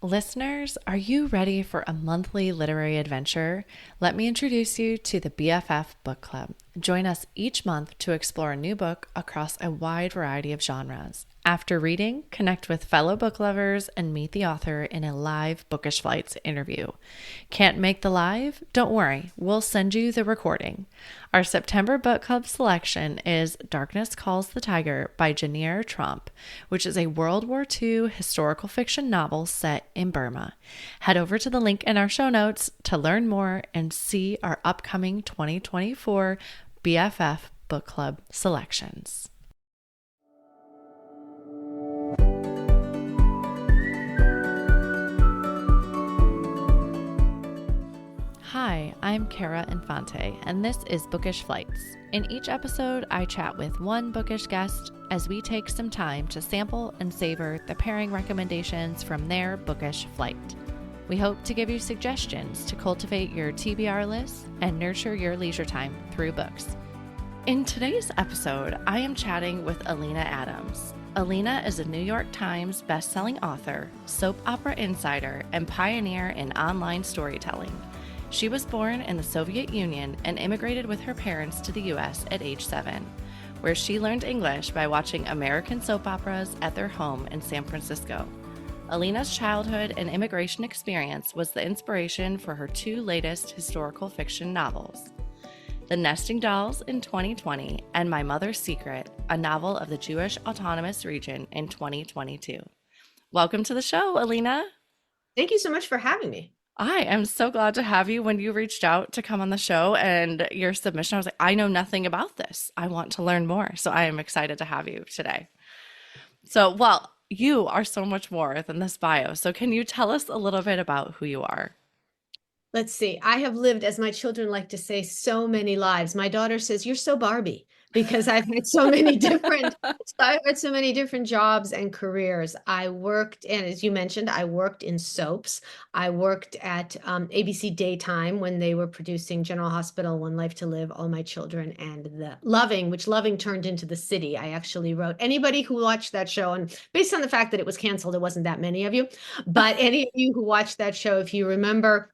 Listeners, are you ready for a monthly literary adventure? Let me introduce you to the BFF Book Club. Join us each month to explore a new book across a wide variety of genres. After reading, connect with fellow book lovers and meet the author in a live Bookish Flights interview. Can't make the live? Don't worry, we'll send you the recording. Our September book club selection is Darkness Calls the Tiger by Janier Trump, which is a World War II historical fiction novel set in Burma. Head over to the link in our show notes to learn more and see our upcoming 2024 BFF Book Club selections. Hi, I'm Cara Infante, and this is Bookish Flights. In each episode, I chat with one bookish guest as we take some time to sample and savor the pairing recommendations from their bookish flight. We hope to give you suggestions to cultivate your TBR list and nurture your leisure time through books. In today's episode, I am chatting with Alina Adams. Alina is a New York Times bestselling author, soap opera insider, and pioneer in online storytelling. She was born in the Soviet Union and immigrated with her parents to the U.S. at age 7, where she learned English by watching American soap operas at their home in San Francisco. Alina's childhood and immigration experience was the inspiration for her two latest historical fiction novels, The Nesting Dolls in 2020 and My Mother's Secret, a novel of the Jewish Autonomous Region in 2022. Welcome to the show, Alina. Thank you so much for having me. I am so glad to have you. When you reached out to come on the show and your submission, I was like, I know nothing about this. I want to learn more. So I am excited to have you today. So, well, you are so much more than this bio. So can you tell us a little bit about who you are? Let's see. I have lived, as my children like to say, so many lives. My daughter says, "You're so Barbie," because I've had so many different, I've had so many different jobs and careers. I worked, and as you mentioned, I worked in soaps. I worked at ABC Daytime when they were producing General Hospital, One Life to Live, All My Children, and The Loving, which Loving turned into The City. I actually wrote. Anybody who watched that show, and based on the fact that it was canceled, it wasn't that many of you, but any of you who watched that show, if you remember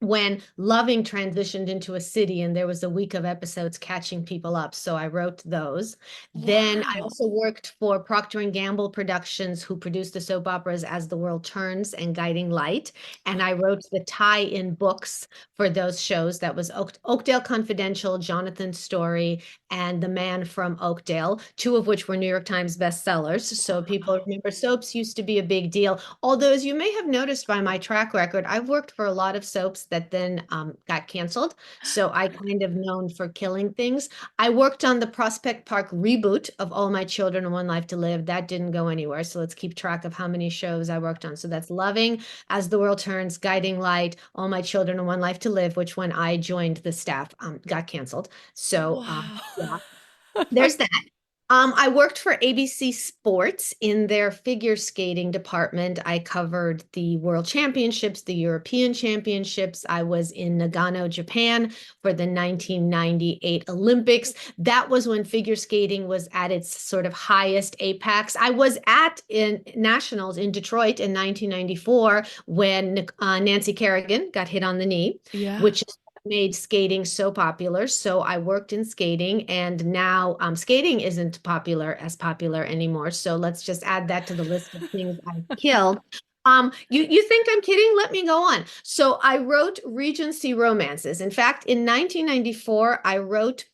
when Loving transitioned into a city and there was a week of episodes catching people up. So I wrote those. Then I also worked for Procter and Gamble Productions, who produced the soap operas As the World Turns and Guiding Light. And I wrote the tie-in books for those shows. That was Oakdale Confidential, Jonathan's Story, and The Man from Oakdale, two of which were New York Times bestsellers. So people remember soaps used to be a big deal. Although, as you may have noticed by my track record, I've worked for a lot of soaps that then got canceled. So I kind of known for killing things. I worked on the Prospect Park reboot of All My Children and One Life to Live. That didn't go anywhere. So let's keep track of how many shows I worked on. So that's Loving, As the World Turns, Guiding Light, All My Children and One Life to Live, which when I joined the staff got canceled. So yeah, there's that. I worked for ABC Sports in their figure skating department. I covered the World Championships, the European Championships. I was in Nagano, Japan for the 1998 Olympics. That was when figure skating was at its sort of highest apex. I was at in Nationals in Detroit in 1994 when Nancy Kerrigan got hit on the knee, which is made skating so popular. So I worked in skating, and now skating isn't as popular anymore. So let's just add that to the list of things I killed. You think I'm kidding? Let me go on. So I wrote Regency romances. In fact, in 1994, I wrote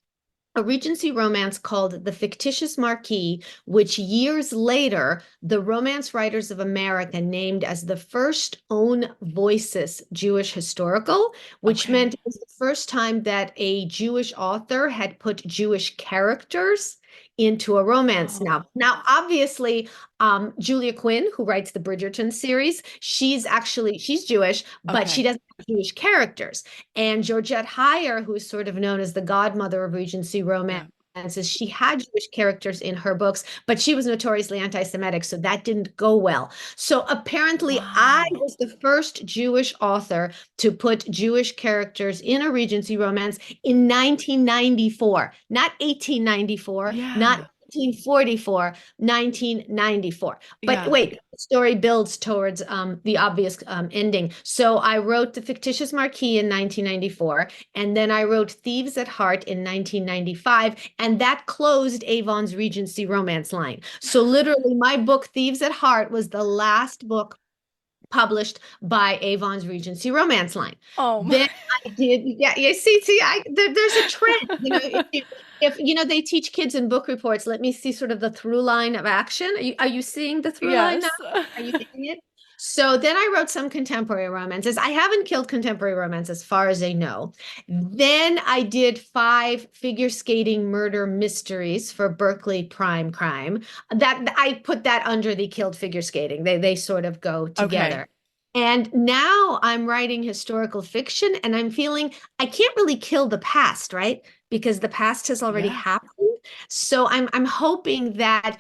a Regency romance called The Fictitious Marquis, which years later, the Romance Writers of America named as the first own voices Jewish historical, which meant it was the first time that a Jewish author had put Jewish characters into a romance novel. Now, obviously, Julia Quinn, who writes the Bridgerton series, she's Jewish, but she doesn't have Jewish characters. And Georgette Heyer, who is sort of known as the godmother of Regency romance, she had Jewish characters in her books, but she was notoriously anti-Semitic, so that didn't go well. So apparently I was the first Jewish author to put Jewish characters in a Regency romance in 1994, not 1894, not 1944, 1994. But Yeah. wait, the story builds towards the obvious ending. So I wrote The Fictitious Marquis in 1994, and then I wrote Thieves at Heart in 1995, and that closed Avon's Regency romance line. So literally, my book, Thieves at Heart, was the last book published by Avon's Regency romance line. Oh my. Then I did, yeah, you see, there's a trend. If they teach kids in book reports, let me see sort of the through line of action. Are you seeing the through line now? Yes. Are you getting it? So then I wrote some contemporary romances. I haven't killed contemporary romance as far as I know. Then I did 5 figure skating murder mysteries for Berkeley Prime Crime. That I put that under the killed figure skating. They sort of go Okay. together. And now I'm writing historical fiction and I'm feeling I can't really kill the past, right? Because the past has already Yeah. happened. So I'm hoping that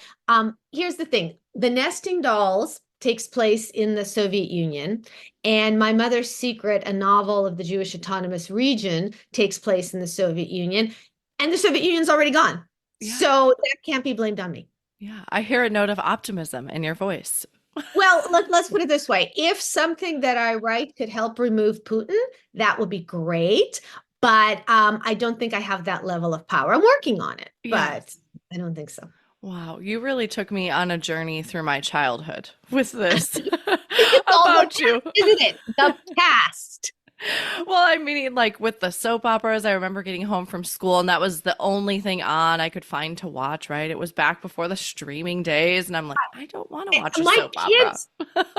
here's the thing. The Nesting Dolls takes place in the Soviet Union, and My Mother's Secret, a novel of the Jewish Autonomous Region, takes place in the Soviet Union, and the Soviet Union's already gone. Yeah. So that can't be blamed on me. Yeah. I hear a note of optimism in your voice. Well, let's put it this way. If something that I write could help remove Putin, that would be great. But I don't think I have that level of power. I'm working on it, but Yes. I don't think so. Wow, you really took me on a journey through my childhood with this It's all the about you. past, isn't it? The past. Well, I mean, like with the soap operas, I remember getting home from school and that was the only thing on I could find to watch, right? It was back before the streaming days, and I'm like, I don't want to watch a My soap opera. kids,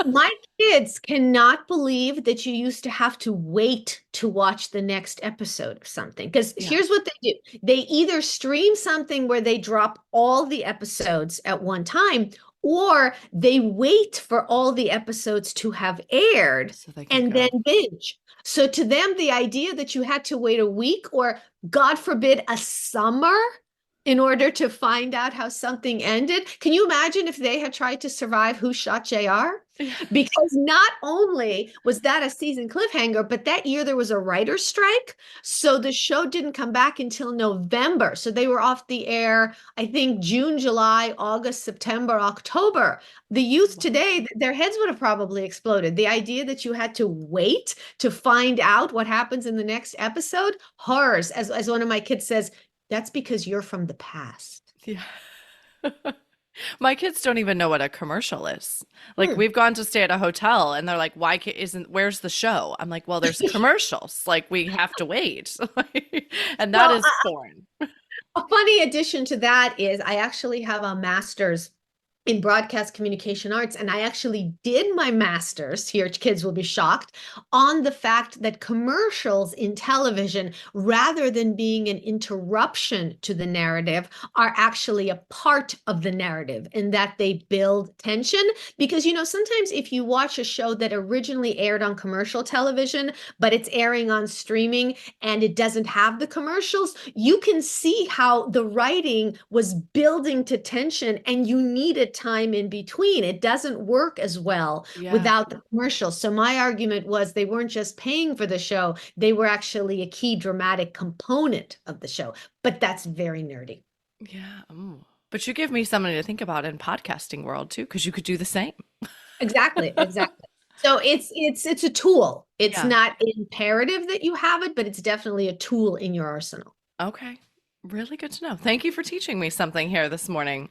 my kids cannot believe that you used to have to wait to watch the next episode of something. Because Yeah. here's what they do. They either stream something where they drop all the episodes at one time, or they wait for all the episodes to have aired So they can and then go. binge. So to them, the idea that you had to wait a week or, God forbid, a summer in order to find out how something ended. Can you imagine if they had tried to survive Who Shot JR? Yeah. Because not only was that a season cliffhanger, but that year there was a writer's strike. So the show didn't come back until November. So they were off the air, I think, June, July, August, September, October. The youth today, their heads would have probably exploded. The idea that you had to wait to find out what happens in the next episode, horrors. As one of my kids says, that's because you're from the past. Yeah. My kids don't even know what a commercial is. Like Hmm. we've gone to stay at a hotel and they're like, "Why isn't where's the show?" I'm like, "Well, there's commercials. Like we have to wait." And that Well, is foreign. a funny addition to that is I actually have a master's in broadcast communication arts, and I actually did my master's here. Kids will be shocked on the fact that commercials in television, rather than being an interruption to the narrative, are actually a part of the narrative in that they build tension. Because, sometimes if you watch a show that originally aired on commercial television, but it's airing on streaming and it doesn't have the commercials, you can see how the writing was building to tension and you needed time in between. It doesn't work as well Yeah. without the commercials. So my argument was they weren't just paying for the show, they were actually a key dramatic component of the show. But that's very nerdy. Yeah. Ooh. But you give me something to think about in podcasting world too, because you could do the same. Exactly, exactly. So it's a tool. It's Yeah. not imperative that you have it, but it's definitely a tool in your arsenal. Okay. Really good to know. Thank you for teaching me something here this morning.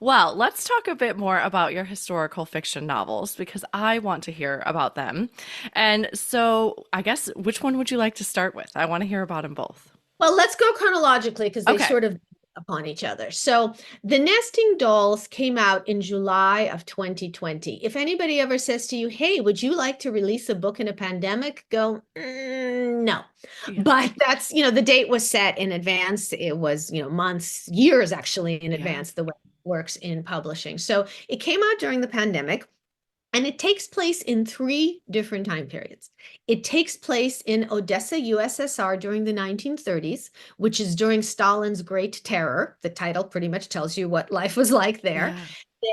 Well, let's talk a bit more about your historical fiction novels because I want to hear about them. And so, I guess, which one would you like to start with? I want to hear about them both. Well, let's go chronologically because they Okay. sort of upon each other. So, The Nesting Dolls came out in July of 2020. If anybody ever says to you, "Hey, would you like to release a book in a pandemic?" Go, no. Yeah. But that's, the date was set in advance. It was, months, years actually in Yeah. advance, the way it works in publishing. So, it came out during the pandemic. And it takes place in 3 different time periods. It takes place in Odessa, USSR during the 1930s, which is during Stalin's Great Terror. The title pretty much tells you what life was like there. Yeah.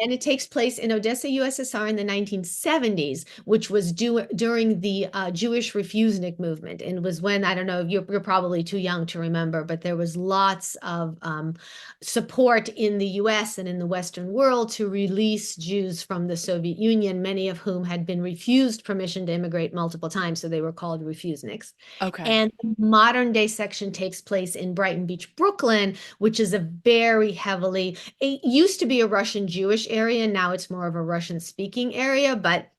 And it takes place in Odessa, USSR in the 1970s, which was during the Jewish Refusnik movement. And was when, I don't know, you're probably too young to remember, but there was lots of support in the US and in the Western world to release Jews from the Soviet Union, many of whom had been refused permission to immigrate multiple times. So they were called refusniks. Okay. And the modern day section takes place in Brighton Beach, Brooklyn, which is a very heavily, it used to be a Russian Jewish area. Now it's more of a Russian speaking area, but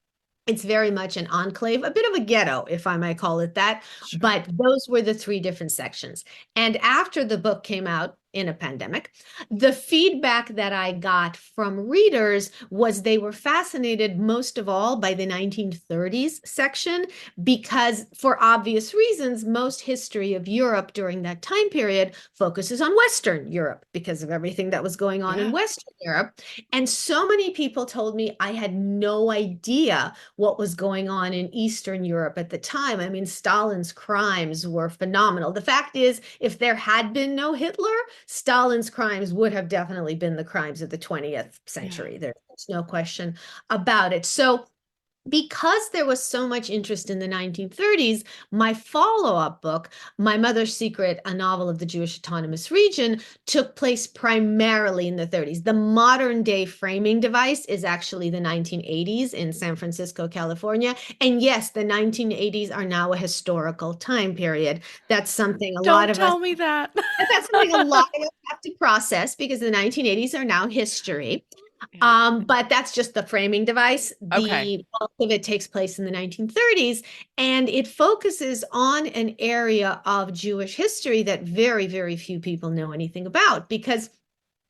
it's very much an enclave, a bit of a ghetto, if I might call it that. Sure. But those were the three different sections. And after the book came out in a pandemic, the feedback that I got from readers was they were fascinated most of all by the 1930s section, because for obvious reasons, most history of Europe during that time period focuses on Western Europe because of everything that was going on in Yeah. Western Europe. And so many people told me I had no idea what was going on in Eastern Europe at the time. I mean, Stalin's crimes were phenomenal. The fact is, if there had been no Hitler, Stalin's crimes would have definitely been the crimes of the 20th Yeah. century. There's no question about it. So because there was so much interest in the 1930s, my follow-up book, My Mother's Secret, a novel of the Jewish Autonomous Region, took place primarily in the 30s. The modern day framing device is actually the 1980s in San Francisco, California. And yes, the 1980s are now a historical time period. That's something a lot Don't of us tell me that. that's something a lot of us have to process because the 1980s are now history. Yeah. But that's just the framing device. Okay. The bulk of it takes place in the 1930s, and it focuses on an area of Jewish history that very, very few people know anything about. Because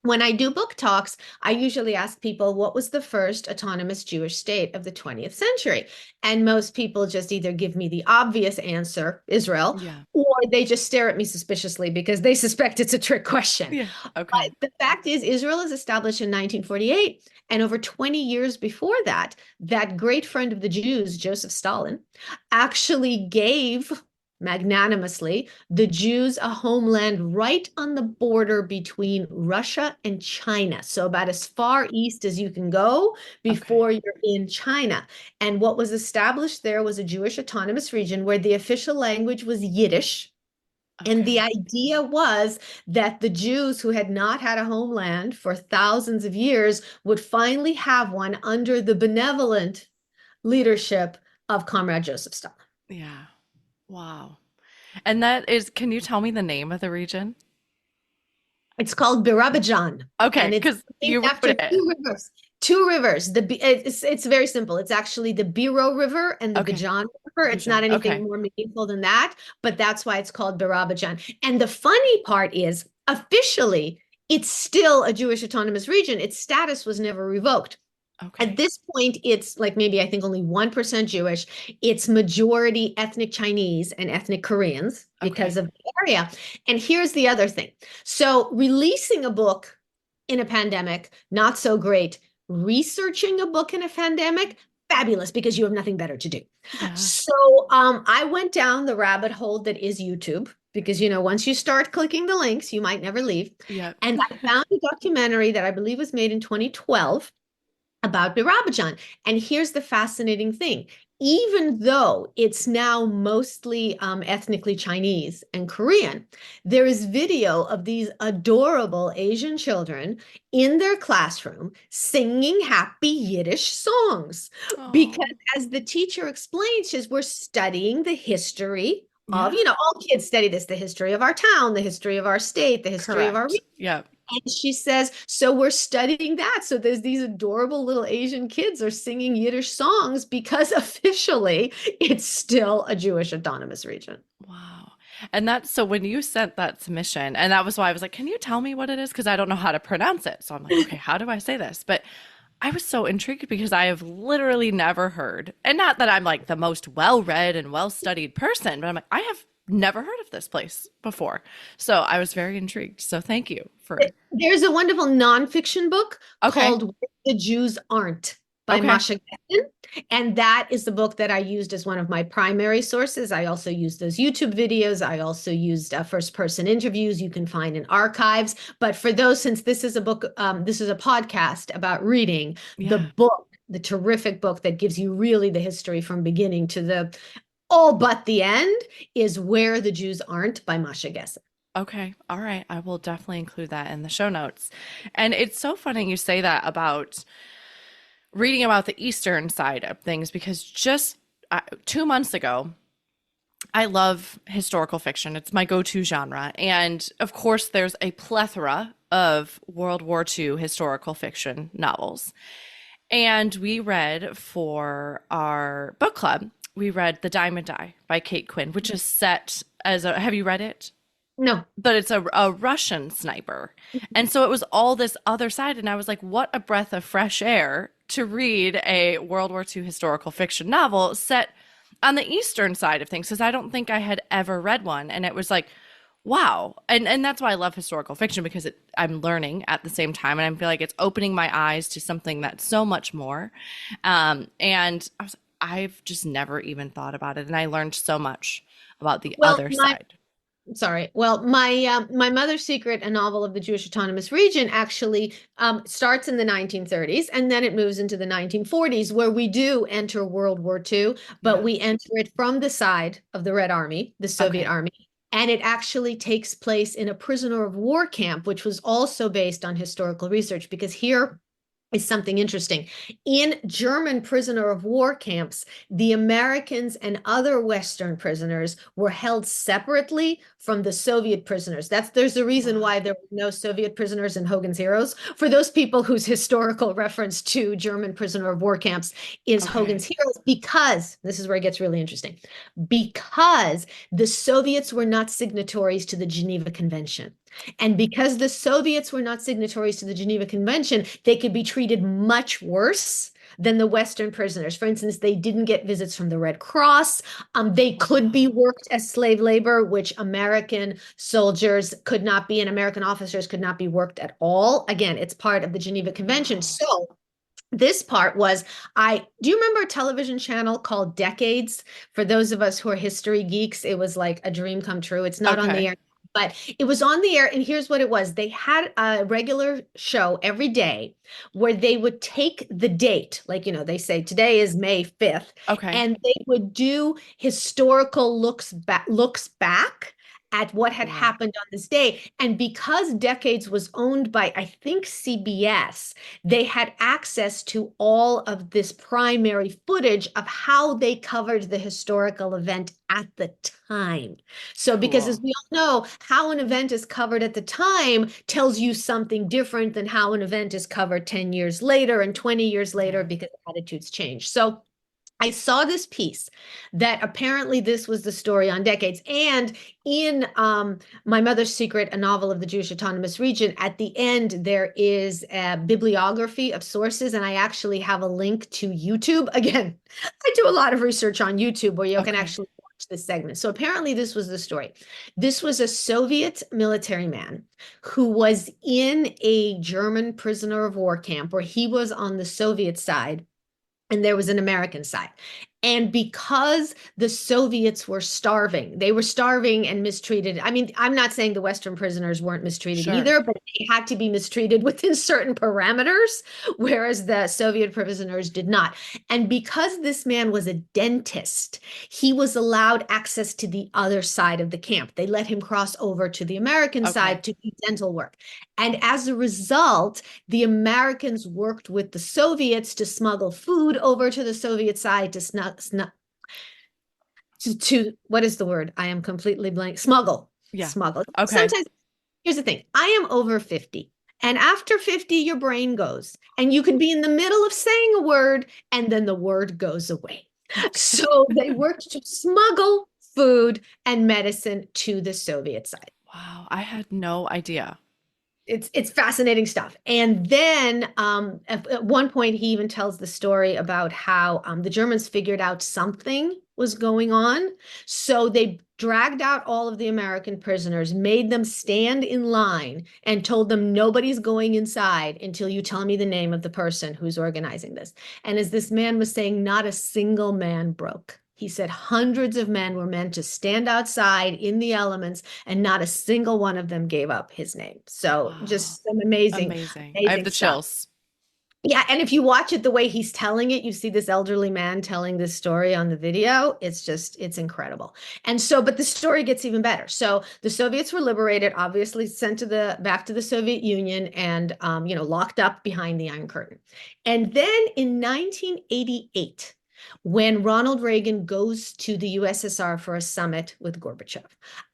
when I do book talks, I usually ask people, what was the first autonomous Jewish state of the 20th century? And most people just either give me the obvious answer, Israel, Yeah. or they just stare at me suspiciously because they suspect it's a trick question. Yeah. But Okay. the fact is, Israel is established in 1948. And over 20 years before that, that great friend of the Jews, Joseph Stalin, actually gave magnanimously the Jews a homeland right on the border between Russia and China. So about as far east as you can go Okay. before you're in China. And what was established there was a Jewish autonomous region where the official language was Yiddish. And the Okay. idea was that the Jews who had not had a homeland for thousands of years would finally have one under the benevolent leadership of Comrade Joseph Stalin. Yeah. Wow. And that is, can you tell me the name of the region? It's called Birabajan, Okay, and it's because named you wrote after it. two rivers. Two rivers. It's very simple. It's actually the Biro River and the Okay. Bijan River. It's not Bijan. anything Okay. more meaningful than that, but that's why it's called Birabajan. And the funny part is, officially, it's still a Jewish autonomous region. Its status was never revoked. At Okay. this point, it's like maybe I think only 1% Jewish. It's majority ethnic Chinese and ethnic Koreans because Okay. of the area. And here's the other thing. So, releasing a book in a pandemic, not so great. Researching a book in a pandemic, fabulous because you have nothing better to do. Yeah. So, I went down the rabbit hole that is YouTube because, once you start clicking the links, you might never leave. Yeah. And I found a documentary that I believe was made in 2012 about Birabajan. And here's the fascinating thing. Even though it's now mostly ethnically Chinese and Korean, there is video of these adorable Asian children in their classroom singing happy Yiddish songs. Because Oh, as the teacher explains, she says, we're studying the history of, yeah. all kids study this, the history of our town, the history of our state, the history of our Correct. Yeah. and she says, so we're studying that. So there's these adorable little Asian kids are singing Yiddish songs because officially it's still a Jewish autonomous region. Wow. And that's so when you sent that submission, and that was why I was like, can you tell me what it is? Because I don't know how to pronounce it. So I'm like, okay, how do I say this? But I was so intrigued because I have literally never heard, and not that I'm like the most well-read and well-studied person, but I'm like, I have never heard of this place before. So I was very intrigued. So thank you for, There's a wonderful nonfiction book okay. called Where the Jews Aren't. by Okay. Masha Gessen. And that is the book that I used as one of my primary sources. I also used those YouTube videos. I also used first person interviews you can find in archives. But for those, since this is a book, this is a podcast about reading, the Yeah. book, the terrific book that gives you really the history from beginning to the all but the end is Where the Jews Aren't by Masha Gessen. Okay. All right. I will definitely include that in the show notes. And it's so funny you say that about reading about the Eastern side of things because just 2 months ago, I love historical fiction. It's my go-to genre. And of course, there's a plethora of World War II historical fiction novels. And we read for our book club, we read The Diamond Die by Kate Quinn, which is set as a, have you read it? No. But it's a Russian sniper. And so it was all this other side. And I was like, what a breath of fresh air to read a World War II historical fiction novel set on the Eastern side of things, because I don't think I had ever read one. And it was like, wow. And that's why I love historical fiction, because I'm learning at the same time. And I feel like it's opening my eyes to something that's so much more. And I've just never even thought about it. And I learned so much about the Well, other my side. sorry. Well, my Mother's Secret, a novel of the Jewish Autonomous Region, actually starts in the 1930s, and then it moves into the 1940s, where we do enter World War II, but Yeah. we enter it from the side of the Red Army, the Soviet Okay. Army. And it actually takes place in a prisoner of war camp, which was also based on historical research, because here is something interesting. In German prisoner of war camps, the Americans and other Western prisoners were held separately from the Soviet prisoners. There's a reason Wow. why there were no Soviet prisoners in Hogan's Heroes. For those people whose historical reference to German prisoner of war camps is Okay. Hogan's Heroes, because this is where it gets really interesting, because the Soviets were not signatories to the Geneva Convention. And because the Soviets were not signatories to the Geneva Convention, they could be treated much worse than the Western prisoners. For instance, they didn't get visits from the Red Cross. They could be Wow. worked as slave labor, which American soldiers could not be, and American officers could not be worked at all. Again, it's part of the Geneva Convention. Wow. So this part was, do you remember a television channel called Decades? For those of us who are history geeks, it was like a dream come true. It's not on the Okay. air, but it was on the air. And here's what it was. They had a regular show every day where they would take the date, like, they say today is May 5th, Okay. and they would do historical looks back at what had Cool. happened on this day. And because Decades was owned by, I think, CBS, they had access to all of this primary footage of how they covered the historical event at the time. So, because as Cool. we all know, how an event is covered at the time tells you something different than how an event is covered 10 years later and 20 years later, Yeah. because attitudes change. So, I saw this piece that apparently this was the story on Decades. And in My Mother's Secret, a novel of the Jewish Autonomous Region, at the end, there is a bibliography of sources. And I actually have a link to YouTube. Again, I do a lot of research on YouTube where you can Okay. actually watch this segment. So apparently, this was the story. This was a Soviet military man who was in a German prisoner of war camp where he was on the Soviet side and there was an American side. And because the Soviets were starving, they were starving and mistreated. I mean, I'm not saying the Western prisoners weren't mistreated Sure. either, but they had to be mistreated within certain parameters, whereas the Soviet prisoners did not. And because this man was a dentist, he was allowed access to the other side of the camp. They let him cross over to the American Okay. side to do dental work. And as a result, the Americans worked with the Soviets to smuggle food over to the Soviet side to what is the word? I am completely blank. Smuggle. Yeah. Smuggle. Okay. Sometimes, here's the thing. I am over 50. And after 50, your brain goes. And you could be in the middle of saying a word and then the word goes away. Okay. So they worked to smuggle food and medicine to the Soviet side. Wow. I had no idea. It's fascinating stuff. And then at one point he even tells the story about how the Germans figured out something was going on. So they dragged out all of the American prisoners, made them stand in line, and told them nobody's going inside until you tell me the name of the person who's organizing this. And as this man was saying, not a single man broke. He said hundreds of men were meant to stand outside in the elements, and not a single one of them gave up his name. So Wow. just some amazing, Amazing. I have amazing the stuff. chills. Yeah, and if you watch it the way he's telling it, you see this elderly man telling this story on the video. It's incredible. And so, but the story gets even better. So the Soviets were liberated, obviously sent to the back to the Soviet Union, and locked up behind the Iron Curtain. And then in 1988, when Ronald Reagan goes to the USSR for a summit with Gorbachev.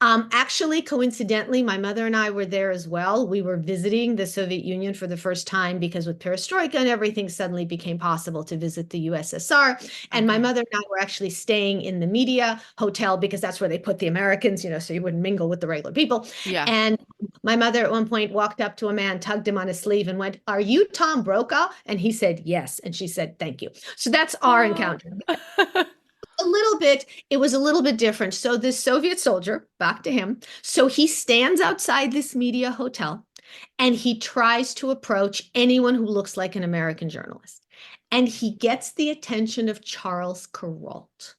Actually, coincidentally, my mother and I were there as well. We were visiting the Soviet Union for the first time because with perestroika and everything suddenly became possible to visit the USSR. And my Okay. mother and I were actually staying in the media hotel because that's where they put the Americans, so you wouldn't mingle with the regular people. Yeah. And my mother at one point walked up to a man, tugged him on his sleeve, and went, "Are you Tom Brokaw?" And he said, "Yes." And she said, "Thank you." So that's our Oh. encounter. It was a little bit different. So this Soviet soldier, back to him, so he stands outside this media hotel and he tries to approach anyone who looks like an American journalist. And he gets the attention of Charles Kuralt.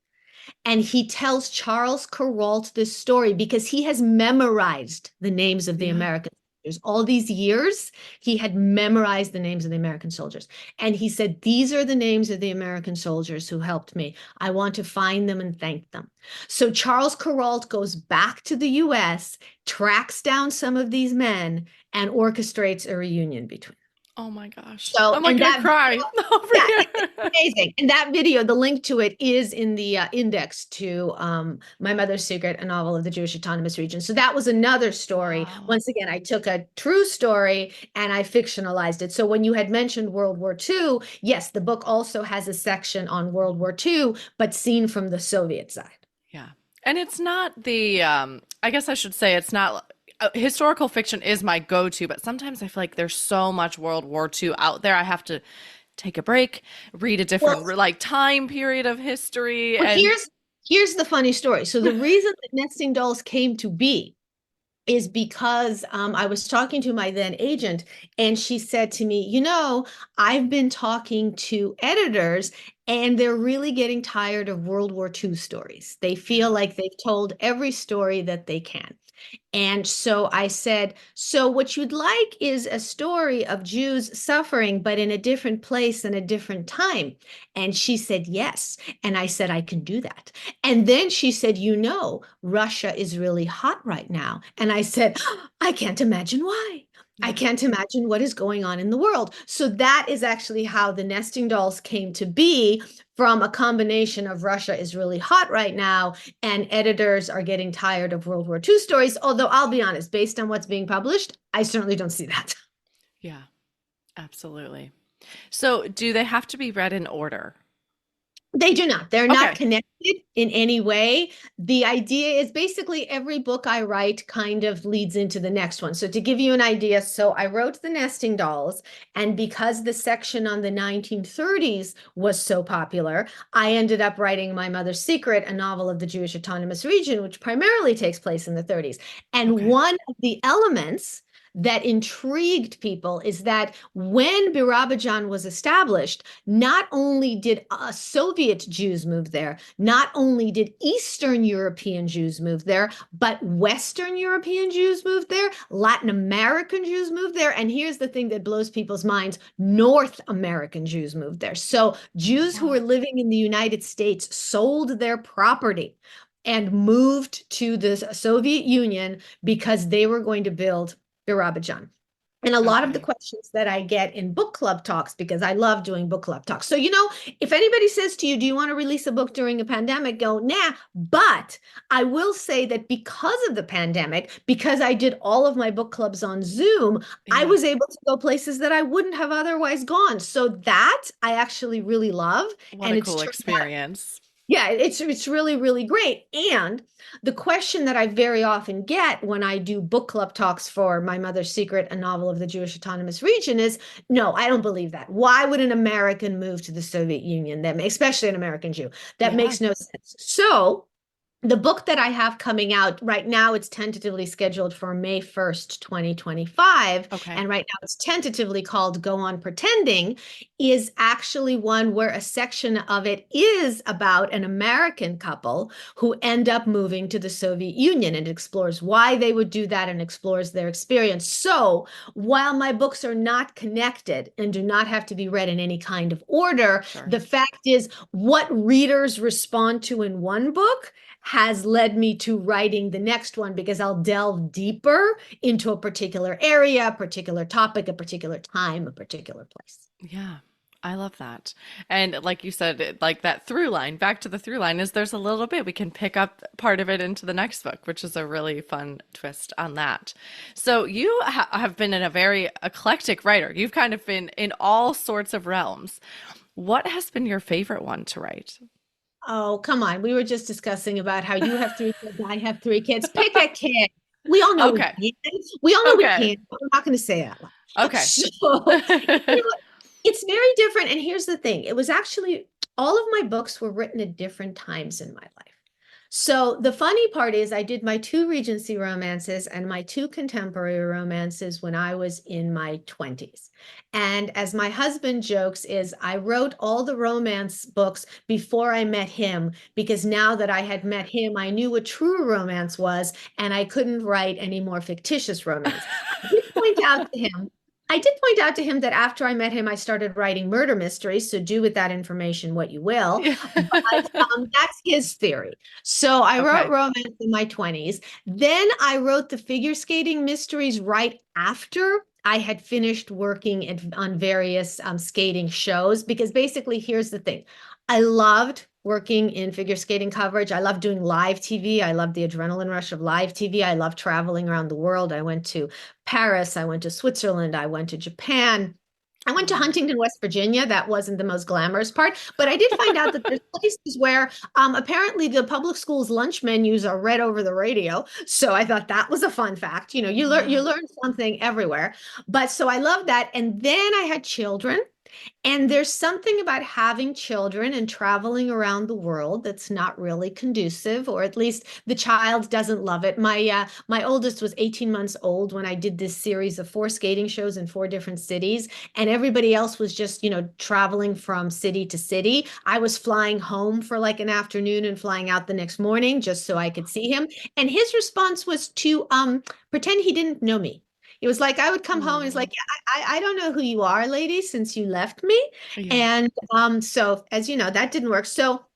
And he tells Charles Kuralt this story because he has memorized the names of the Yeah. American soldiers. All these years, he had memorized the names of the American soldiers. And he said, "These are the names of the American soldiers who helped me. I want to find them and thank them." So Charles Kuralt goes back to the US, tracks down some of these men, and orchestrates a reunion between them. Oh my gosh. So, I'm like and gonna that cry over yeah, here. it's amazing. And that video, the link to it is in the index to My Mother's Secret, a novel of the Jewish Autonomous Region. So that was another story. Wow. Once again, I took a true story and I fictionalized it. So when you had mentioned World War II, yes, the book also has a section on World War II, but seen from the Soviet side. Yeah. And it's not the, I guess I should say it's not, historical fiction is my go-to, but sometimes I feel like there's so much World War II out there. I have to take a break, read a Well, different like time period of history well, and here's the funny story. So the reason that Nesting Dolls came to be is because I was talking to my then agent, and she said to me, I've been talking to editors, and they're really getting tired of World War II stories. They feel yeah. like they've told every story that they can. And so I said, "So what you'd like is a story of Jews suffering, but in a different place and a different time." And she said, "Yes." And I said, "I can do that." And then she said, "Russia is really hot right now." And I said, "I can't imagine why. I Yeah. can't imagine what is going on in the world." So that is actually how the Nesting Dolls came to be, from a combination of Russia is really hot right now and editors are getting tired of World War II stories. Although I'll be honest, based on what's being published, I certainly don't see that. Yeah. Absolutely. So, do they have to be read in order? They do not. They're not Okay. connected in any way. The idea is basically every book I write kind of leads into the next one. So to give you an idea, so I wrote The Nesting Dolls, and because the section on the 1930s was so popular, I ended up writing My Mother's Secret, a novel of the Jewish Autonomous Region, which primarily takes place in the 30s. And Okay. one of the elements that intrigued people is that when Birabajan was established, not only did Soviet Jews move there, not only did Eastern European Jews move there, but Western European Jews moved there, Latin American Jews moved there, and here's the thing that blows people's minds: North American Jews moved there. So Jews who were Wow. living in the United States sold their property and moved to the Soviet Union because they were going to build Birabajan. And a lot of the Okay. questions that I get in book club talks, because I love doing book club talks. So, if anybody says to you, "Do you want to release a book during a pandemic?" Go, "Nah." But I will say that because of the pandemic, because I did all of my book clubs on Zoom, I Yeah. was able to go places that I wouldn't have otherwise gone. So that I actually really love. What And a it's cool turned out experience. Yeah, it's really, really great. And the question that I very often get when I do book club talks for My Mother's Secret, a novel of the Jewish Autonomous Region, is no, I don't believe that. Why would an American move to the Soviet Union? Especially an American Jew. That Yeah. makes no sense. So the book that I have coming out right now, it's tentatively scheduled for May 1st, 2025. Okay. And right now it's tentatively called Go On Pretending, is actually one where a section of it is about an American couple who end up moving to the Soviet Union, and explores why they would do that and explores their experience. So while my books are not connected and do not have to be read in any kind of order, Sure. the fact is what readers respond to in one book has led me to writing the next one, because I'll delve deeper into a particular area, a particular topic, a particular time, a particular place. Yeah. I love that. And like you said, like that through line, back to the through line is there's a little bit we can pick up part of it into the next book, which is a really fun twist on that. So you have been a very eclectic writer. You've kind of been in all sorts of realms. What has been your favorite one to write? Oh, come on. We were just discussing about how you have 3 kids, I have 3 kids. Pick a kid. We all know we Okay. can. We all know we Okay. can, but we're not going to say it out loud. Okay. So, it's very different. And here's the thing. It was actually all of my books were written at different times in my life. So the funny part is I did my 2 Regency romances and my 2 contemporary romances when I was in my 20s. And as my husband jokes, is I wrote all the romance books before I met him, because now that I had met him, I knew what true romance was, and I couldn't write any more fictitious romance. I did point out to him I did point out to him that after I met him, I started writing murder mysteries. So do with that information what you will. Yeah. But that's his theory. So I wrote Okay. romance in my 20s. Then I wrote the figure skating mysteries right after I had finished working on various skating shows. Because basically, here's the thing. I loved working in figure skating coverage. I love doing live TV. I love the adrenaline rush of live TV. I love traveling around the world. I went to Paris. I went to Switzerland. I went to Japan. I went to Wow. Huntington, West Virginia. That wasn't the most glamorous part, but I did find out that there's places where apparently the public schools lunch menus are read over the radio. So I thought that was a fun fact. You Wow. learn something everywhere. But so I love that. And then I had children. And there's something about having children and traveling around the world that's not really conducive, or at least the child doesn't love it. My oldest was 18 months old when I did this series of 4 skating shows in 4 different cities, and everybody else was just, traveling from city to city. I was flying home for like an afternoon and flying out the next morning just so I could see him. And his response was to pretend he didn't know me. It was like I would come home and it's Oh, like, I don't know who you are, lady, since you left me. yeah. And so as you know, that didn't work. So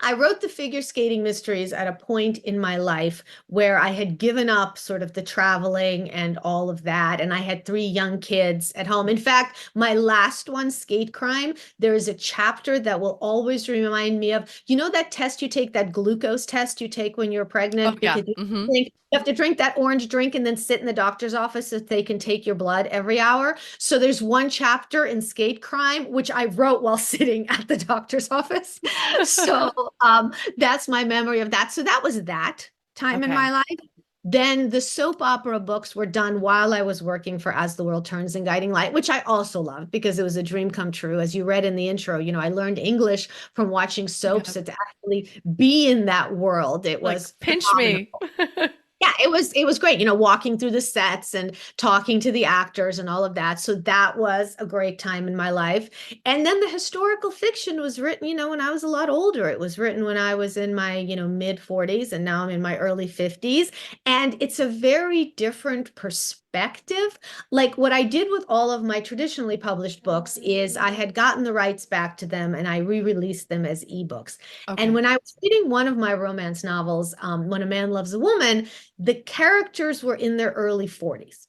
I wrote the figure skating mysteries at a point in my life where I had given up sort of the traveling and all of that. And I had 3 young kids at home. In fact, my last one, Skate Crime, there is a chapter that will always remind me of, that test you take, that glucose test you take when you're Oh, pregnant, yeah. because Hmm. you have to drink that orange drink and then sit in the doctor's office so they can take your blood every hour. So there's one chapter in Skate Crime, which I wrote while sitting at the doctor's office. So that's my memory of that. So that was that time in Okay. my life. Then the soap opera books were done while I was working for As the World Turns and Guiding Light, which I also loved because it was a dream come true. As you read in the intro, I learned English from watching soaps. Yeah. So to actually be in that world, it Like, was pinch phenomenal. me. Yeah, it was great, walking through the sets and talking to the actors and all of that. So that was a great time in my life. And then the historical fiction was written, when I was a lot older. It was written when I was in my, mid 40s, and now I'm in my early 50s. And it's a very different perspective. Like what I did with all of my traditionally published books is I had gotten the rights back to them and I re-released them as ebooks. And Okay. when I was reading one of my romance novels, When a Man Loves a Woman, the characters were in their early 40s.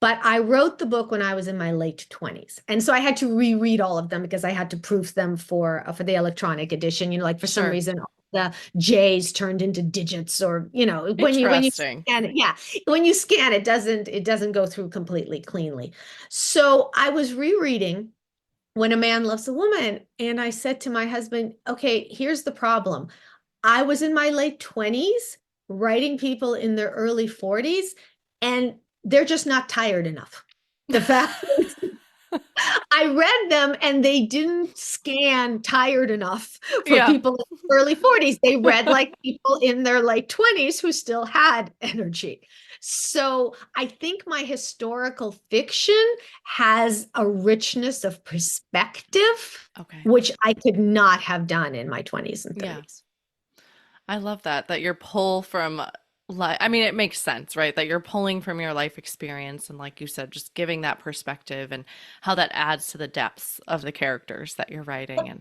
But I wrote the book when I was in my late 20s. And so I had to reread all of them because I had to proof them for the electronic edition. Like for some Sure. reason the J's turned into digits, or when you Interesting. scan it, yeah, when you scan it doesn't go through completely cleanly. So I was rereading When a Man Loves a Woman. And I said to my husband, okay, here's the problem. I was in my late 20s writing people in their early 40s, and they're just not tired enough. The fact is, I read them and they didn't scan tired enough for Yeah. people in their early 40s. They read like people in their late 20s who still had energy. So I think my historical fiction has a richness of perspective, Okay. which I could not have done in my 20s and Yeah. 30s. I love that your pull from life. I mean, it makes sense, right? That you're pulling from your life experience and like you said, just giving that perspective and how that adds to the depths of the characters that you're writing and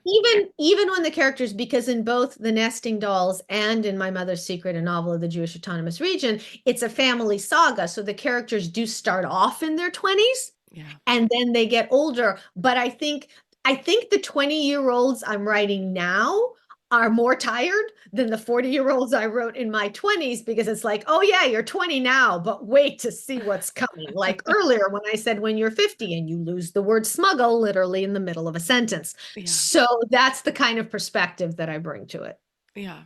Even when the characters, because in both The Nesting Dolls and in My Mother's Secret, a novel of the Jewish Autonomous Region, it's a family saga. So the characters do start off in their 20s yeah. and then they get older. But I think the 20-year-olds I'm writing now are more tired than the 40-year-olds I wrote in my 20s, because it's like, oh yeah, you're 20 now, but wait to see what's coming. Like earlier when I said when you're 50 and you lose the word smuggle literally in the middle of a sentence. Yeah. So that's the kind of perspective that I bring to it. Yeah.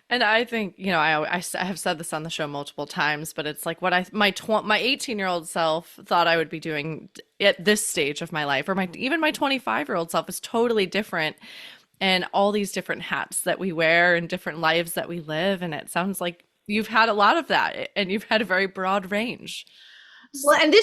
And I think, I have said this on the show multiple times, but it's like what my 18-year-old self thought I would be doing at this stage of my life, or even my 25-year-old self is totally different, and all these different hats that we wear and different lives that we live. And it sounds like you've had a lot of that, and you've had a very broad range. Well, and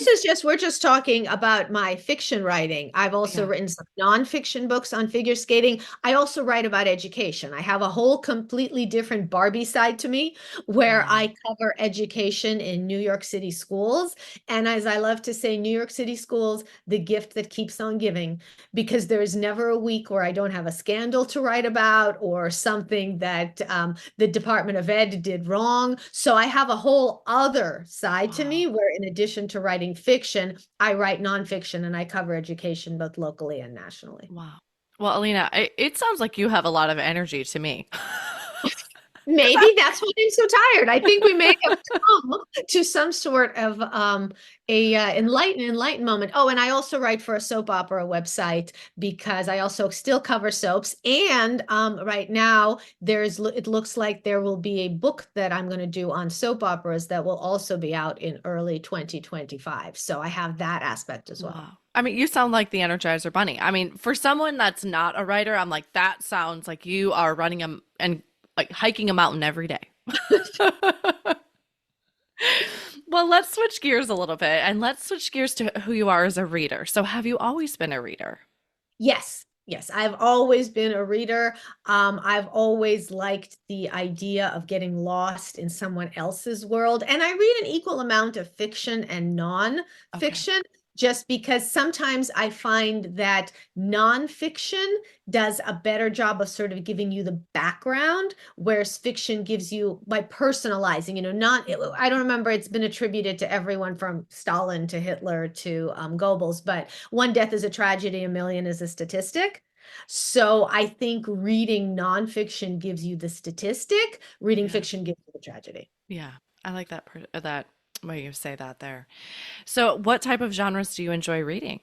we're just talking about my fiction writing. I've also Yeah. written some nonfiction books on figure skating. I also write about education. I have a whole completely different Barbie side to me, where Wow. I cover education in New York City schools. And as I love to say, New York City schools, the gift that keeps on giving, because there is never a week where I don't have a scandal to write about or something that the Department of Ed did wrong. So I have a whole other side to Wow. me where, in addition to writing fiction, I write nonfiction and I cover education both locally and nationally. Wow. Well, Alina, it sounds like you have a lot of energy to me. Maybe that's why I'm so tired. I think we may have come to some sort of a enlightened moment. Oh, and I also write for a soap opera website because I also still cover soaps. And right now, it looks like there will be a book that I'm going to do on soap operas that will also be out in early 2025. So I have that aspect as well. Wow. I mean, you sound like the Energizer Bunny. I mean, for someone that's not a writer, I'm like, that sounds like you are running and like hiking a mountain every day. Well, let's switch gears a little bit and let's switch gears to who you are as a reader. So, have you always been a reader? Yes, yes, I've always been a reader. I've always liked the idea of getting lost in someone else's world. And I read an equal amount of fiction and Okay. nonfiction, just because sometimes I find that nonfiction does a better job of sort of giving you the background, whereas fiction gives you by personalizing, not, I don't remember, it's been attributed to everyone from Stalin to Hitler to Goebbels, but one death is a tragedy, a million is a statistic. So I think reading nonfiction gives you the statistic, reading Yeah. fiction gives you the tragedy. Yeah. I like that way you say that there. So, what type of genres do you enjoy reading?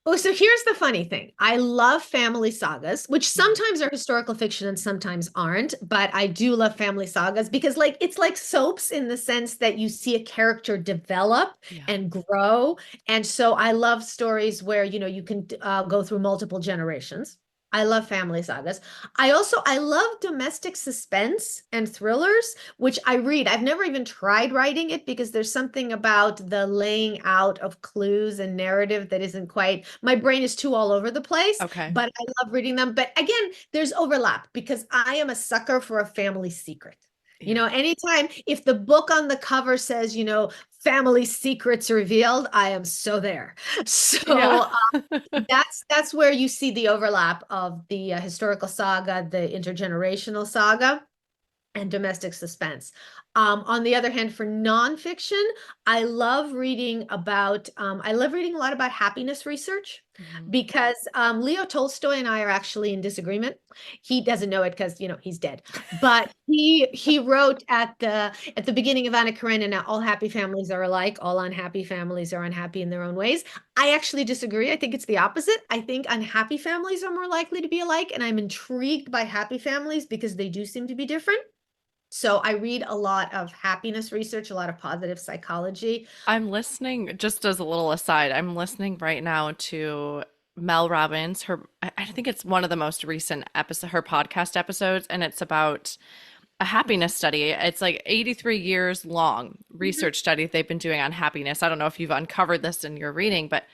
Oh, so here's the funny thing. I love family sagas, which Yeah. sometimes are historical fiction and sometimes aren't, but I do love family sagas because it's like soaps in the sense that you see a character develop Yeah. and grow. And so I love stories where, you can go through multiple generations. I love family sagas. I love domestic suspense and thrillers, which I read. I've never even tried writing it because there's something about the laying out of clues and narrative that isn't quite, my brain is too all over the place, Okay. but I love reading them. But again, there's overlap because I am a sucker for a family secret. Yeah. Anytime if the book on the cover says, family secrets revealed, I am so there. Yeah. So that's where you see the overlap of the historical saga, the intergenerational saga, and domestic suspense. On the other hand, for nonfiction, I love reading a lot about happiness research. Mhm. because Leo Tolstoy and I are actually in disagreement. He doesn't know it because he's dead, but he wrote at the beginning of Anna Karenina, all happy families are alike, all unhappy families are unhappy in their own ways. I actually disagree. I think it's the opposite. I think unhappy families are more likely to be alike, and I'm intrigued by happy families because they do seem to be different. So I read a lot of happiness research, a lot of positive psychology. I'm listening, just as a little aside, I'm listening right now to Mel Robbins. I think it's one of the most recent episode, her podcast episodes, and it's about a happiness study. It's like 83 years long Mhm. research study they've been doing on happiness. I don't know if you've uncovered this in your reading, but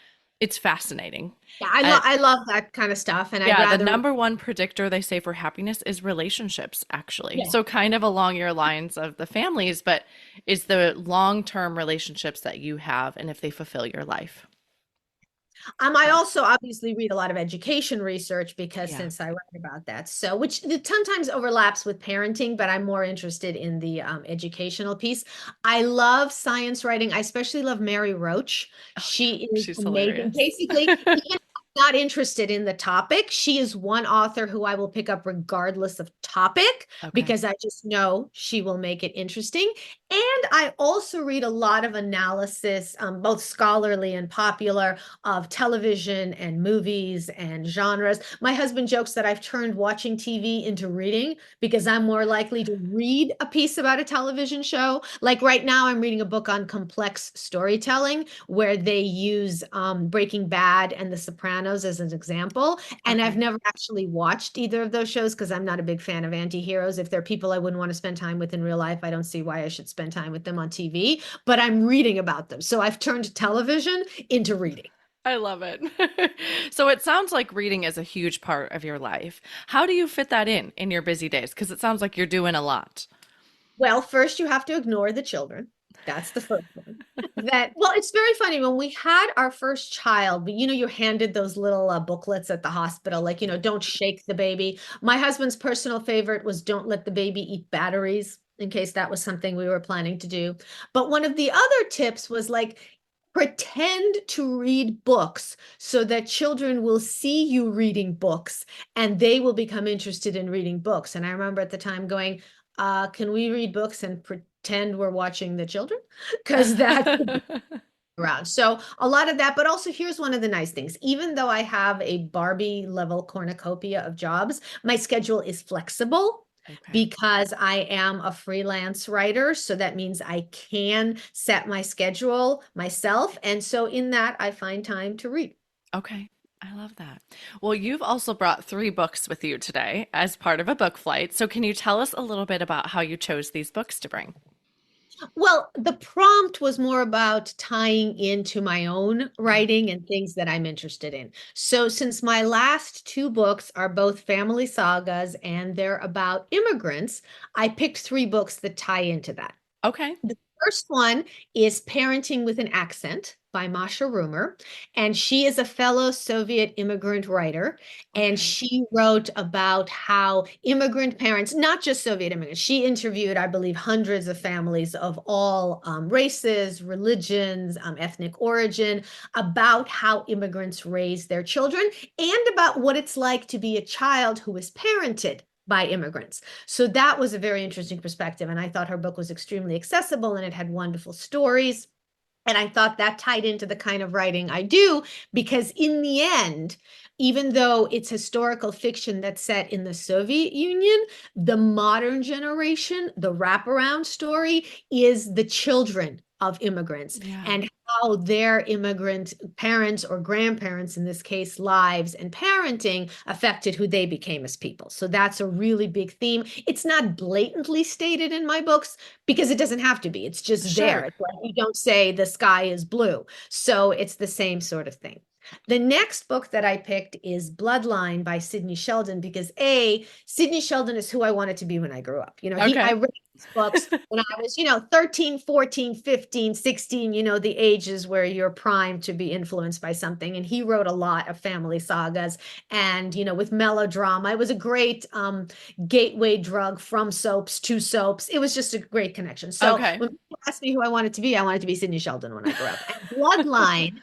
it's fascinating. Yeah, And I love that kind of stuff, and I'd yeah, the rather. number one predictor they say for happiness is relationships, actually. Yeah. So, kind of along your lines of the families, but is the long-term relationships that you have and if they fulfill your life. I So, also obviously read a lot of education research because yeah. since I write about that, so which sometimes overlaps with parenting, but I'm more interested in the educational piece. I love science writing. I especially love Mary Roach. Oh, yeah. She is She's amazing. hilarious. Basically, even if I'm not interested in the topic, she is one author who I will pick up regardless of topic Okay. because I just know she will make it interesting. And I also read a lot of analysis, both scholarly and popular, of television and movies and genres. My husband jokes that I've turned watching TV into reading because I'm more likely to read a piece about a television show. Like right now, I'm reading a book on complex storytelling where they use Breaking Bad and The Sopranos as an example. And I've Okay. never actually watched either of those shows because I'm not a big fan of anti-heroes. If they're people I wouldn't want to spend time with in real life, I don't see why I should spend time with them on TV, but I'm reading about them. So I've turned television into reading. I love it. So it sounds like reading is a huge part of your life. How do you fit that in your busy days? Because it sounds like you're doing a lot. Well, first you have to ignore the children. That's the first one. Well, it's very funny. When we had our first child, you're handed those little booklets at the hospital, like, don't shake the baby. My husband's personal favorite was don't let the baby eat batteries, in case that was something we were planning to do. But one of the other tips was like, pretend to read books so that children will see you reading books and they will become interested in reading books. And I remember at the time going, can we read books and pretend we're watching the children? Because that around. So a lot of that, but also here's one of the nice things. Even though I have a Barbie level cornucopia of jobs, my schedule is flexible Okay. because I am a freelance writer. So that means I can set my schedule myself. And so in that, I find time to read. Okay. I love that. Well, you've also brought three books with you today as part of a book flight. So can you tell us a little bit about how you chose these books to bring? Well, the prompt was more about tying into my own Okay. writing and things that I'm interested in. So, since my last two books are both family sagas and they're about immigrants, I picked three books that tie into that. Okay. The first one is Parenting with an Accent by Masha Rumer, and she is a fellow Soviet immigrant writer. And Okay. she wrote about how immigrant parents, not just Soviet immigrants, she interviewed, I believe, hundreds of families of all races, religions, ethnic origin, about how immigrants raise their children and about what it's like to be a child who is parented by immigrants. So that was a very interesting perspective. And I thought her book was extremely accessible and it had wonderful stories. And I thought that tied into the kind of writing I do, because in the end, even though it's historical fiction that's set in the Soviet Union, the modern generation, the wraparound story is the children of immigrants Yeah. and how their immigrant parents or grandparents, in this case, lives and parenting affected who they became as people. So that's a really big theme. It's not blatantly stated in my books because it doesn't have to be. It's just there. Sure. It's like you don't say the sky is blue. So it's the same sort of thing. The next book that I picked is Bloodline by Sidney Sheldon because Sidney Sheldon is who I wanted to be when I grew up. I Okay. read his books when I was, 13, 14, 15, 16, the ages where you're primed to be influenced by something. And he wrote a lot of family sagas and, with melodrama. It was a great gateway drug from soaps to soaps. It was just a great connection. So Okay. when people ask me who I wanted to be Sidney Sheldon when I grew up. And Bloodline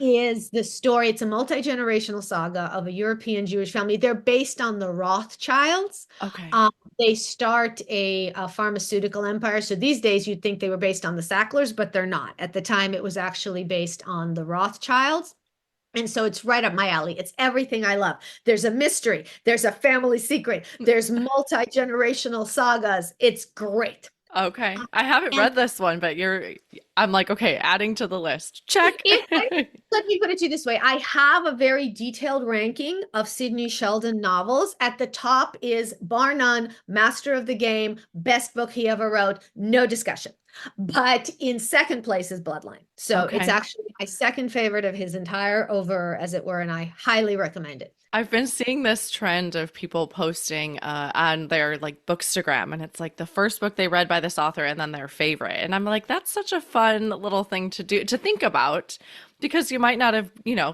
is the story. It's a multi-generational saga of a European Jewish family. They're based on the Rothschilds. Okay. They start a pharmaceutical empire. So these days you'd think they were based on the Sacklers, but they're not. At the time, it was actually based on the Rothschilds. And so it's right up my alley. It's everything I love. There's a mystery, there's a family secret, there's multi-generational sagas. It's great. Okay. I haven't And read this one, but I'm like, okay, adding to the list. Check. if I, let me put it to you this way, I have a very detailed ranking of Sidney Sheldon novels. At the top is, bar none, Master of the Game, best book he ever wrote, no discussion. But in second place is Bloodline. So it's Okay. actually my second favorite of his entire over, as it were, and I highly recommend it. I've been seeing this trend of people posting on their like Bookstagram, and it's like the first book they read by this author and then their favorite. And I'm like, that's such a fun little thing to do, to think about, because you might not have,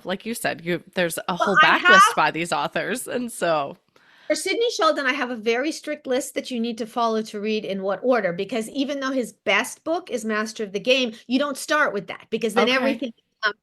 like you said, there's a Well, whole I have backlist by these authors. And so, For Sidney Sheldon, I have a very strict list that you need to follow to read in what order, because even though his best book is Master of the Game, you don't start with that because then okay. everything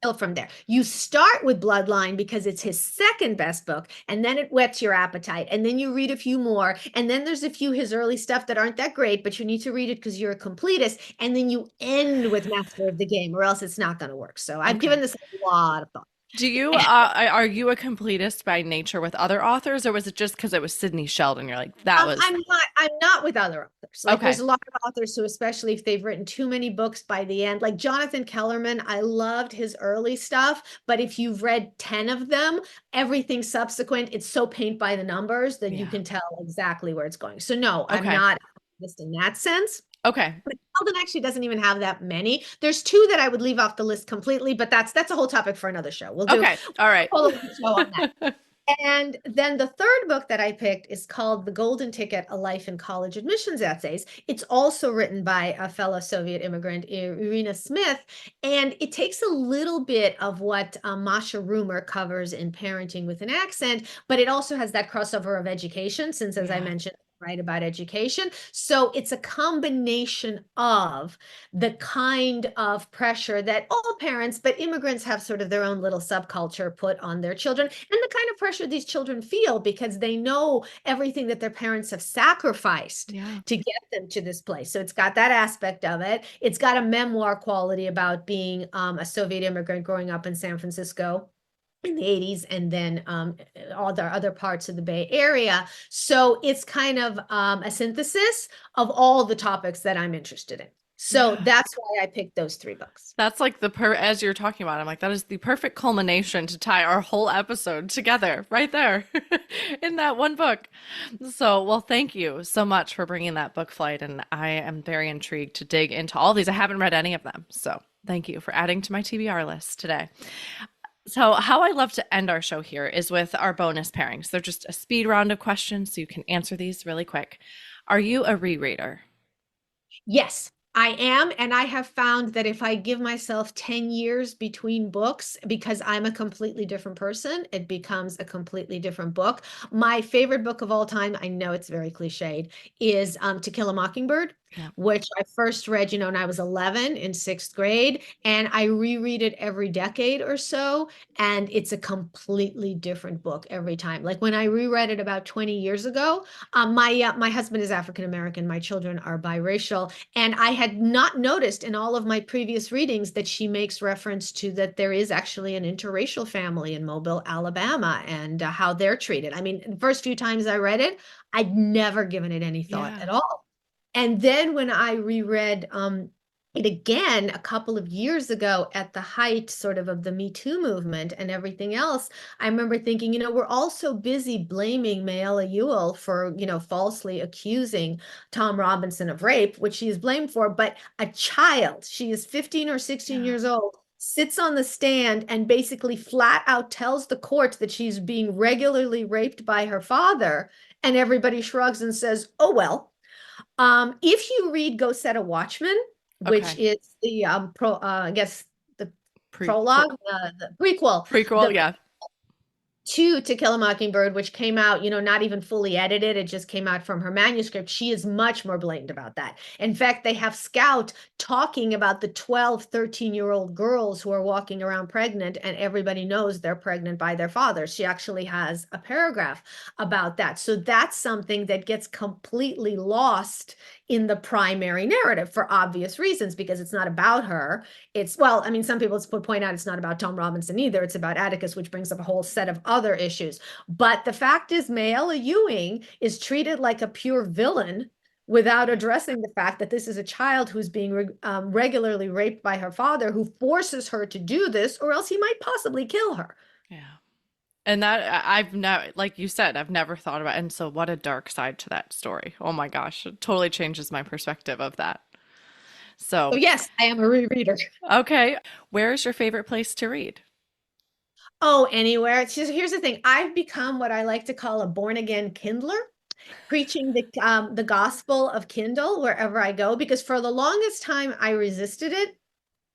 built from there. You start with Bloodline because it's his second best book, and then it whets your appetite, and then you read a few more, and then there's a few his early stuff that aren't that great, but you need to read it because you're a completist, and then you end with Master of the Game, or else it's not going to work. So I've given Okay. this a lot of thought. Do you, are you a completist by nature with other authors, or was it just because it was Sidney Sheldon? You're like, that was, I'm not with other authors. Like okay. there's a lot of authors who, especially if they've written too many books by the end, like Jonathan Kellerman, I loved his early stuff, but if you've read 10 of them, everything subsequent, it's so paint by the numbers that you Yeah. can tell exactly where it's going. So no, I'm Okay. not just in that sense. Okay. But Sheldon actually doesn't even have that many. There's two that I would leave off the list completely, but that's a whole topic for another show. We'll do a Okay. All right. whole show on that. And then the third book that I picked is called The Golden Ticket, A Life in College Admissions Essays. It's also written by a fellow Soviet immigrant, Irina Smith, and it takes a little bit of what Masha Rumer covers in Parenting with an Accent, but it also has that crossover of education, since, as I Yeah. mentioned, I write about education. So it's a combination of the kind of pressure that all parents, but immigrants have sort of their own little subculture put on their children, and the kind of pressure these children feel because they know everything that their parents have sacrificed Yeah. to get them to this place. So it's got that aspect of it. It's got a memoir quality about being a Soviet immigrant growing up in San Francisco in the 80s, and then all the other parts of the Bay Area. So it's kind of a synthesis of all the topics that I'm interested in. So Yeah. that's why I picked those three books. That's like as you're talking about, I'm like, that is the perfect culmination to tie our whole episode together right there in that one book. So, well, thank you so much for bringing that book flight. And I am very intrigued to dig into all these. I haven't read any of them. So, thank you for adding to my TBR list today. So, how I love to end our show here is with our bonus pairings. They're just a speed round of questions, so you can answer these really quick. Are you a rereader? Yes, I am. And I have found that if I give myself 10 years between books, because I'm a completely different person, it becomes a completely different book. My favorite book of all time, I know it's very cliched, is To Kill a Mockingbird, Yeah. which I first read, when I was 11 in sixth grade. And I reread it every decade or so. And it's a completely different book every time. Like when I reread it about 20 years ago, my husband is African American. My children are biracial. And I had not noticed in all of my previous readings that she makes reference to that there is actually an interracial family in Mobile, Alabama, and how they're treated. I mean, the first few times I read it, I'd never given it any thought Yeah. at all. And then when I reread it again a couple of years ago at the height sort of the Me Too movement and everything else, I remember thinking, we're all so busy blaming Mayella Ewell for, falsely accusing Tom Robinson of rape, which she is blamed for, but a child, she is 15 or 16 Yeah. years old, sits on the stand and basically flat out tells the court that she's being regularly raped by her father. And everybody shrugs and says, oh, well. If you read Go Set a Watchman, which Okay. is the I guess the Pre, pre prologue, the prequel, prequel. the Yeah. to To Kill a Mockingbird, which came out, not even fully edited. It just came out from her manuscript. She is much more blatant about that. In fact, they have Scout talking about the 12, 13-year-old girls who are walking around pregnant, and everybody knows they're pregnant by their father. She actually has a paragraph about that. So that's something that gets completely lost in the primary narrative for obvious reasons, because it's not about her. Well, I mean, some people point out it's not about Tom Robinson either. It's about Atticus, which brings up a whole set of other issues. But the fact is, Mayella Ewing is treated like a pure villain without addressing the fact that this is a child who's being regularly raped by her father, who forces her to do this, or else he might possibly kill her. Yeah. And that I've never, like you said, I've never thought about. And so, what a dark side to that story. Oh my gosh, it totally changes my perspective of that. So So, yes, I am a rereader. okay, where is your favorite place to read? Oh, anywhere. It's just, here's the thing. I've become what I like to call a born again Kindler, preaching the gospel of Kindle wherever I go, because for the longest time I resisted it.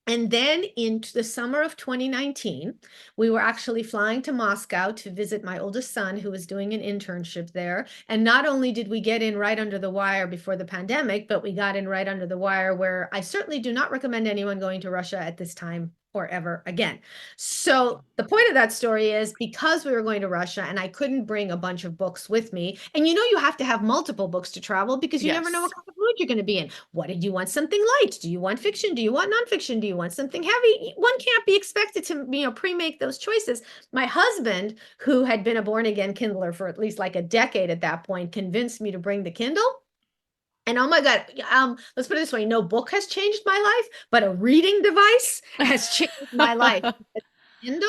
And then in the summer of 2019, we were actually flying to Moscow to visit my oldest son, who was doing an internship there. And not only did we get in right under the wire before the pandemic, but we got in right under the wire, where I certainly do not recommend anyone going to Russia at this time or ever again. So the point of that story is, because we were going to Russia and I couldn't bring a bunch of books with me, and you have to have multiple books to travel, because you never know what Yes. kind of mood you're going to be in. What did you want? Something light? Do you want fiction? Do you want nonfiction? Do you want something heavy? One can't be expected to, pre-make those choices. My husband, who had been a born again Kindler for at least like a decade at that point, convinced me to bring the Kindle. And oh my God, let's put it this way, no book has changed my life, but a reading device has changed my life. Kindle,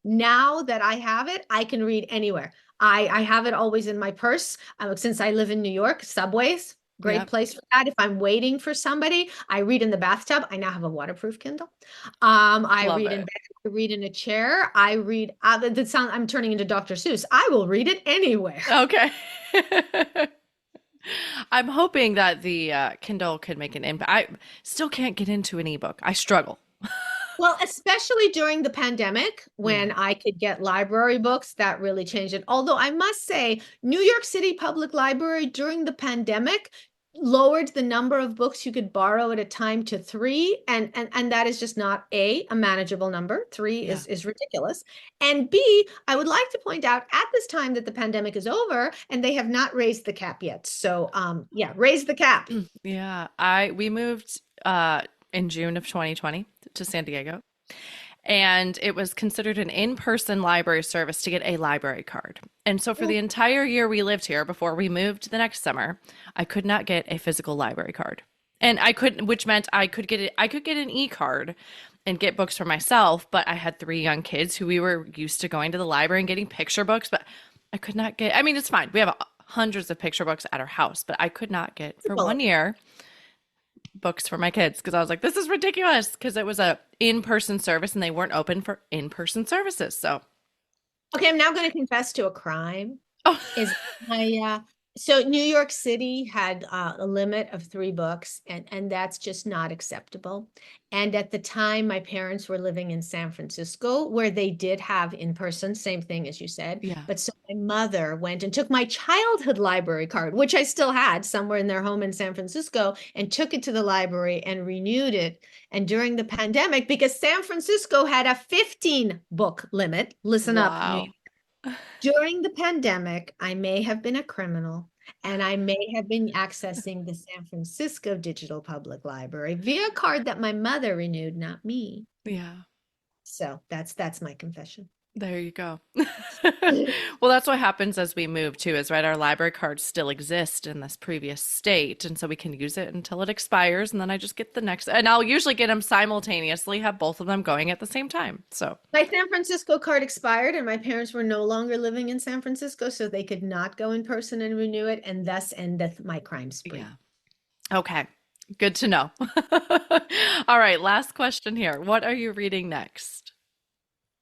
now that I have it, I can read anywhere. I have it always in my purse. Since I live in New York, subways, great Yep. place for that. If I'm waiting for somebody, I read in the bathtub. I now have a waterproof Kindle. I Love read in it. bed, I read in a chair. I read, I'm turning into Dr. Seuss. I will read it anywhere. Okay. I'm hoping that the Kindle could make an impact. I still can't get into an ebook. I struggle. Well, especially during the pandemic, Yeah. when I could get library books, that really changed it. Although I must say, New York City Public Library during the pandemic lowered the number of books you could borrow at a time to three. And that is just not a manageable number. Three Yeah. is ridiculous. And B, I would like to point out at this time that the pandemic is over and they have not raised the cap yet. So yeah, raise the cap. Yeah. We moved in June of 2020 to San Diego. And it was considered an in-person library service to get a library card. And so for the entire year we lived here before we moved the next summer, I could not get a physical library card. And I couldn't, which meant I could get an e-card and get books for myself, but I had three young kids who we were used to going to the library and getting picture books, but I could not get, I mean, it's fine. We have hundreds of picture books at our house, but I could not get for Well, 1 year books for my kids because I was like, this is ridiculous because it was a in-person service and they weren't open for in-person services. So, okay, I'm now going to confess to a crime. oh, Is so New York City had a limit of three books, and that's just not acceptable. And at the time, my parents were living in San Francisco, where they did have in person, same thing as you said. yeah. But so my mother went and took my childhood library card, which I still had somewhere in their home in San Francisco, and took it to the library and renewed it. And during the pandemic, because San Francisco had a 15 book limit, listen up, New Wow. during the pandemic, I may have been a criminal and I may have been accessing the San Francisco Digital Public Library via a card that my mother renewed, not me. Yeah. So that's my confession. There you go. Well, that's what happens as we move too, is right, our library cards still exist in this previous state. And so we can use it until it expires. And then I just get the next, and I'll usually get them simultaneously, have both of them going at the same time. So, My San Francisco card expired and my parents were no longer living in San Francisco, so they could not go in person and renew it, and thus endeth my crime spree. yeah. Okay. Good to know. All right. Last question here. What are you reading next?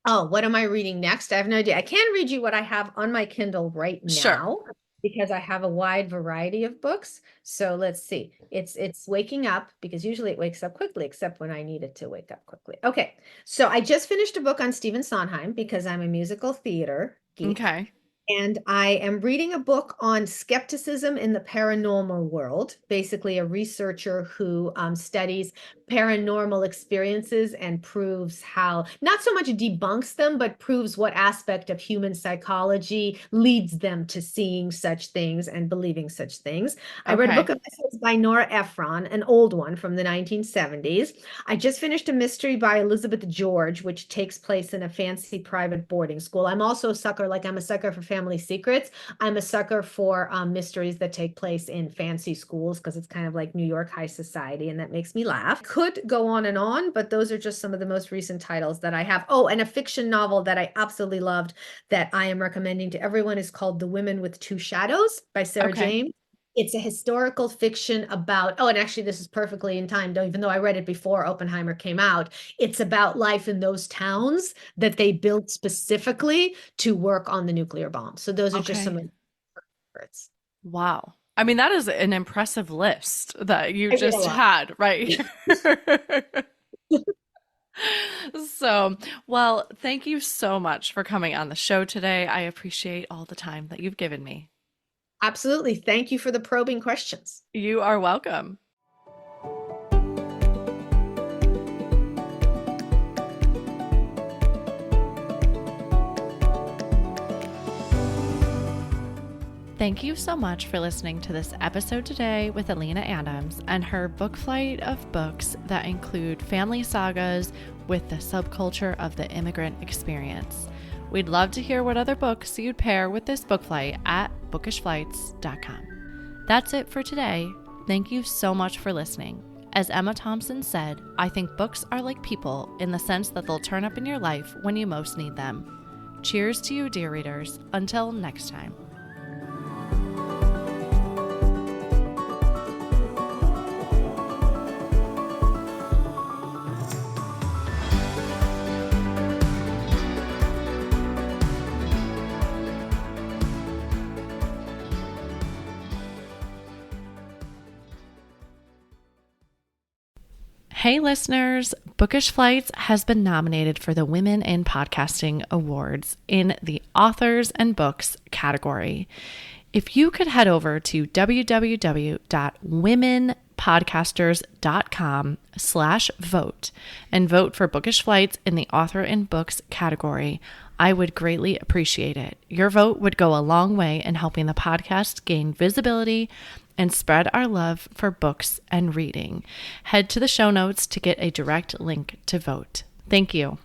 Oh, what am I reading next? I have no idea. I can read you what I have on my Kindle right Sure. now because I have a wide variety of books. So let's see. It's waking up, because usually it wakes up quickly, except when I need it to wake up quickly. Okay. So I just finished a book on Stephen Sondheim because I'm a musical theater geek. Okay. And I am reading a book on skepticism in the paranormal world, basically a researcher who studies paranormal experiences and proves how, not so much debunks them, but proves what aspect of human psychology leads them to seeing such things and believing such things. I read a book Okay. of essays by Nora Ephron, an old one from the 1970s. I just finished a mystery by Elizabeth George, which takes place in a fancy private boarding school. I'm also a sucker, like I'm a sucker for family secrets. I'm a sucker for mysteries that take place in fancy schools because it's kind of like New York high society, and that makes me laugh. Could go on, but those are just some of the most recent titles that I have. Oh, and a fiction novel that I absolutely loved that I am recommending to everyone is called The Women with Two Shadows by Sarah Okay. James. It's a historical fiction about, oh, and actually this is perfectly in time, even though I read it before Oppenheimer came out. It's about life in those towns that they built specifically to work on the nuclear bomb. So those are just some Okay. of the favorites. Wow. I mean, that is an impressive list that you I read a just lot. had, right? So, well, thank you so much for coming on the show today. I appreciate all the time that you've given me. Absolutely. Thank you for the probing questions. You are welcome. Thank you so much for listening to this episode today with Alina Adams and her book flight of books that include family sagas with the subculture of the immigrant experience. We'd love to hear what other books you'd pair with this book flight at bookishflights.com. That's it for today. Thank you so much for listening. As Emma Thompson said, I think books are like people in the sense that they'll turn up in your life when you most need them. Cheers to you, dear readers. Until next time. Hey listeners, Bookish Flights has been nominated for the Women in Podcasting Awards in the Authors and Books category. If you could head over to www.womenpodcasters.com/vote and vote for Bookish Flights in the Author and Books category, I would greatly appreciate it. Your vote would go a long way in helping the podcast gain visibility and spread our love for books and reading. Head to the show notes to get a direct link to vote. Thank you.